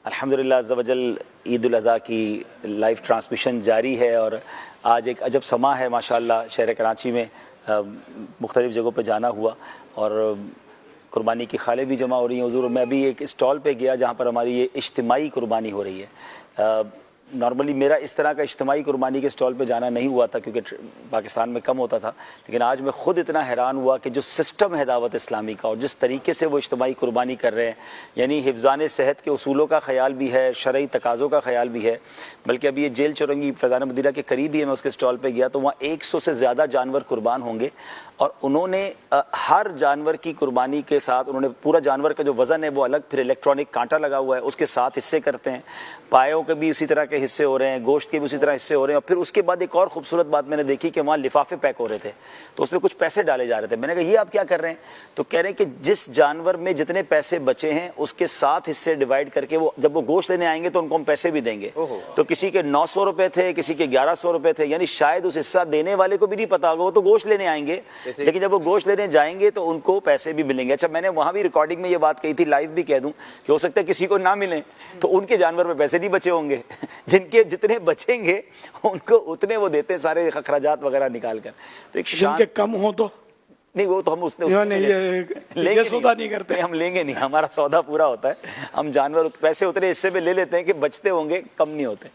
الحمدللہ عز و جل عید الاضحیٰ کی لائیو ٹرانسمیشن جاری ہے، اور آج ایک عجب سما ہے ماشاءاللہ شہر کراچی میں مختلف جگہوں پہ جانا ہوا اور قربانی کی خالیں بھی جمع ہو رہی ہیں حضور۔ میں ابھی ایک اسٹال پہ گیا جہاں پر ہماری یہ اجتماعی قربانی ہو رہی ہے۔ نارملی میرا اس طرح کا اجتماعی قربانی کے اسٹال پہ جانا نہیں ہوا تھا کیونکہ پاکستان میں کم ہوتا تھا، لیکن آج میں خود اتنا حیران ہوا کہ جو سسٹم ہے دعوت اسلامی کا اور جس طریقے سے وہ اجتماعی قربانی کر رہے ہیں، یعنی حفظان صحت کے اصولوں کا خیال بھی ہے، شرعی تقاضوں کا خیال بھی ہے۔ بلکہ ابھی یہ جیل چورنگی فیضان مدینہ کے قریب ہی ہے، میں اس کے اسٹال پہ گیا تو وہاں 100 سے زیادہ جانور قربان ہوں گے، اور انہوں نے ہر جانور کی قربانی کے ساتھ انہوں نے پورا جانور کا جو وزن ہے وہ الگ، پھر الیکٹرانک کانٹا لگا ہوا ہے، اس کے ساتھ حصے کرتے ہیں، پایوں کے بھی اسی طرح کے حصے ہو رہے ہیں، گوشت کے بھی اسی طرح حصے ہو رہے ہیں۔ اور پھر اس کے بعد ایک اور خوبصورت بات میں نے دیکھی کہ وہاں لفافے پیک ہو رہے تھے تو اس میں کچھ پیسے ڈالے جا رہے تھے۔ میں نے کہا یہ آپ کیا کر رہے ہیں؟ تو کہہ رہے ہیں کہ جس جانور میں جتنے پیسے بچے ہیں اس کے 7 حصے ڈیوائیڈ کر کے وہ جب وہ گوشت لینے آئیں گے تو ان کو ہم پیسے بھی دیں گے۔ تو کسی کے 900 روپے تھے، کسی کے 1100 روپے تھے، یعنی شاید اس حصہ دینے والے کو بھی نہیں پتا ہوگا، وہ تو گوشت لینے آئیں گے لیکن جب وہ گوشت لینے جائیں گے تو ان کو پیسے بھی ملیں گے۔ اچھا، میں نے وہاں بھی ریکارڈنگ میں یہ بات کہی تھی، لائیو بھی کہہ دوں کہ ہو سکتا ہے کسی کو نہ ملیں تو ان کے جانور پہ پیسے نہیں بچے ہوں گے، جن کے جتنے بچیں گے ان کو اتنے وہ دیتے ہیں سارے اخراجات وغیرہ نکال کر۔ تو ایک جن کے کم ہو تو نہیں، وہ تو ہم اس یہ سودا نہیں کرتے، ہم لیں گے نہیں، ہمارا سودا پورا ہوتا ہے، ہم جانور پیسے اتنے حصے میں لے لیتے ہیں کہ بچتے ہوں گے، کم نہیں ہوتے۔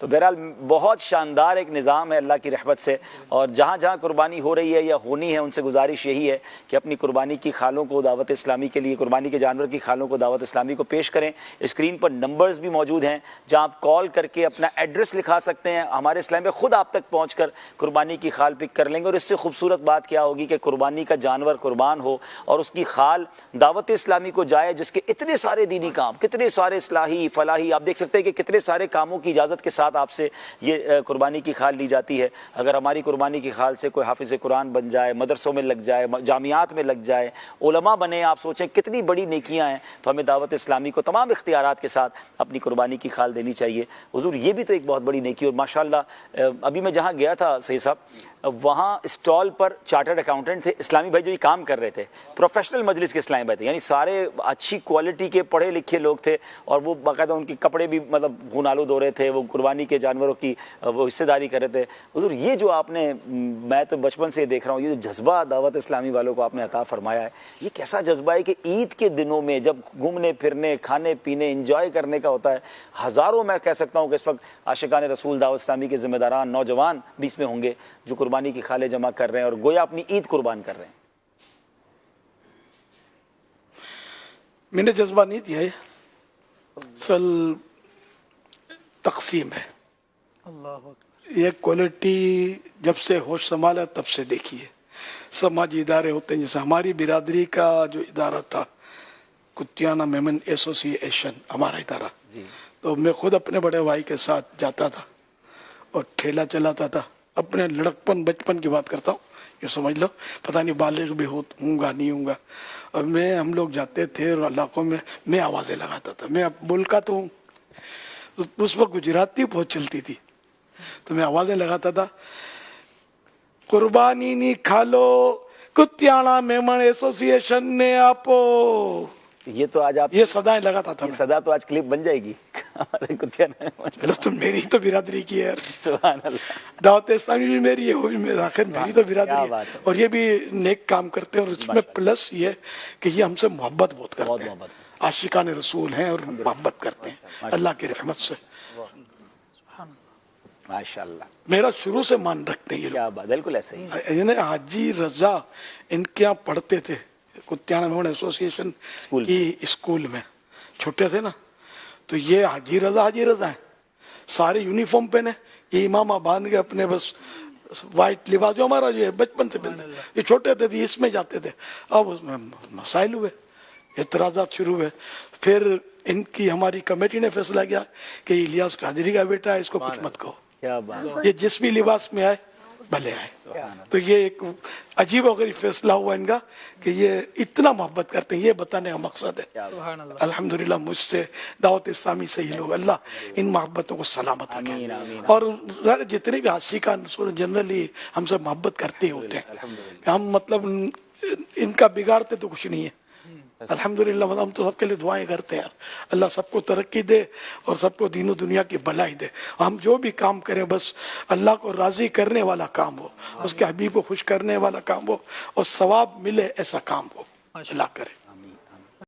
تو بہرحال بہت شاندار ایک نظام ہے اللہ کی رحمت سے، اور جہاں جہاں قربانی ہو رہی ہے یا ہونی ہے ان سے گزارش یہی ہے کہ اپنی قربانی کی خالوں کو دعوت اسلامی کے لیے، قربانی کے جانور کی خالوں کو دعوت اسلامی کو پیش کریں۔ اسکرین پر نمبرز بھی موجود ہیں جہاں آپ کال کر کے اپنا ایڈریس لکھا سکتے ہیں، ہمارے اسلام میں خود آپ تک پہنچ کر قربانی کی خال پک کر لیں گے۔ اور اس سے خوبصورت بات کیا ہوگی کہ قربانی کا جانور قربان ہو اور اس کی خال دعوت اسلامی کو جائے، جس کے اتنے سارے دینی کام، کتنے سارے اصلاحی فلاحی، آپ دیکھ سکتے ہیں کہ کتنے سارے کاموں کی اجازت کے ساتھ آپ سے یہ قربانی کی خال لی جاتی ہے۔ اگر ہماری قربانی کی خال سے کوئی حافظ قرآن بن جائے، مدرسوں میں لگ جائے، جامعات میں لگ جائے، علماء بنے، آپ سوچیں کتنی بڑی نیکیاں ہیں۔ تو ہمیں دعوت اسلامی کو تمام اختیارات کے ساتھ اپنی قربانی کی خال دینی چاہیے۔ حضور یہ بھی تو ایک بہت بڑی نیکی، اور ماشاءاللہ ابھی میں جہاں گیا تھا صحیح صاحب، وہاں اسٹال پر چارٹرڈ اکاؤنٹنٹ تھے، اسلامی بھائی جو یہ کام کر رہے تھے، پروفیشنل مجلس کے اسلامی بھائی تھے، یعنی سارے اچھی کوالٹی کے پڑھے لکھے لوگ تھے، اور وہ باقاعدہ ان کے کپڑے بھی مطلب خون آلود ہو رہے تھے، وہ قربانی کے جانوروں کی وہ حصے داری کر رہے تھے۔ حضور یہ جو آپ نے، میں تو بچپن سے دیکھ رہا ہوں، یہ جو جذبہ دعوت اسلامی والوں کو آپ نے عطا فرمایا ہے، یہ کیسا جذبہ ہے کہ عید کے دنوں میں جب گھومنے پھرنے، کھانے پینے، انجوائے کرنے کا ہوتا ہے، ہزاروں میں کہہ سکتا ہوں کہ اس وقت عاشقان رسول دعوت اسلامی کے ذمہ داران نوجوان بھی اس میں ہوں گے جو قربانی کی خالیں جمع کر رہے ہیں اور گویا اپنی عید قربان کر رہے ہیں۔ میں نے جذبہ نہیں دیا ہے، اصل تقسیم ہے۔ یہ کوالٹی جب سے ہوش سنبھالا تب سے دیکھی ہے۔ سماجی ادارے ہوتے ہیں، جیسے ہماری برادری کا جو ادارہ تھا کتیانہ میمن ایسوسی ایشن، ہمارا ادارہ، تو میں خود اپنے بڑے بھائی کے ساتھ جاتا تھا اور ٹھیلا چلاتا تھا۔ اپنے لڑکپن بچپن کی بات کرتا ہوں، یہ سمجھ لو، پتہ نہیں بالغ بھی ہوں گا نہیں ہوں گا، اور ہم لوگ جاتے تھے اور علاقوں میں آوازیں لگاتا تھا۔ میں بولکا تو ہوں، اس وقت گجراتی بہت چلتی تھی تو میں آوازیں لگاتا تھا، قربانی نہیں کھالو کتیانہ میمن ایسوسی ایشن نے آپ، یہ تو آج آپ یہ صدایں لگاتا تھا۔ صدا تو آج کلپ بن جائے گی تو میری تو برادری کی ہے، سبحان اللہ، دعوت اسلامی بھی میری ہے، وہ بھی آخر میری تو برادری ہے، اور یہ بھی نیک کام کرتے ہیں۔ اور اس میں پلس یہ کہ یہ ہم سے محبت بہت کرتے ہیں، عاشقان رسول ہیں اور محبت کرتے ہیں اللہ کی رحمت سے۔ ماشاءاللہ، میرا شروع سے مان رکھتے ہیں یہ کیا بات، بالکل ایسے ہی۔ لوگ۔ یعنی حاجی رضا ان کے یہاں پڑھتے تھے، کتیانہ میمن ایسوسی ایشن کی اسکول میں، چھوٹے تھے نا، تو یہ حاجی رضا ہیں، سارے یونیفارم پہنے، یہ امامہ باندھ کے اپنے بس وائٹ لباس جو ہمارا جو ہے بچپن سے پہنتے، یہ چھوٹے تھے تو اس میں جاتے تھے۔ اب اس میں مسائل ہوئے، اعتراضات شروع ہوئے، پھر ان کی ہماری کمیٹی نے فیصلہ کیا کہ الیاس قادری کا بیٹا ہے، اس کو کچھ مت کہو، کیا بات، یہ جس بھی لباس میں آئے بھلے آئے۔ تو یہ ایک عجیب و غریب فیصلہ ہوا ان کا کہ یہ اتنا محبت کرتے ہیں، یہ بتانے کا مقصد ہے۔ الحمدللہ مجھ سے، دعوت اسلامی سے ہی لوگ، اللہ ان محبتوں کو سلامت رکھے، اور جتنے بھی عاشقان رسول جنرلی ہم سے محبت کرتے ہوتے ہیں، ہم مطلب ان کا بگاڑتے تو کچھ نہیں ہے، الحمدللہ ہم تو سب کے لیے دعائیں کرتے ہیں یار، اللہ سب کو ترقی دے اور سب کو دین و دنیا کی بھلائی دے. ہم جو بھی کام کریں بس اللہ کو راضی کرنے والا کام ہو، اس کے حبیب کو خوش کرنے والا کام ہو اور ثواب ملے ایسا کام ہو، اللہ کرے.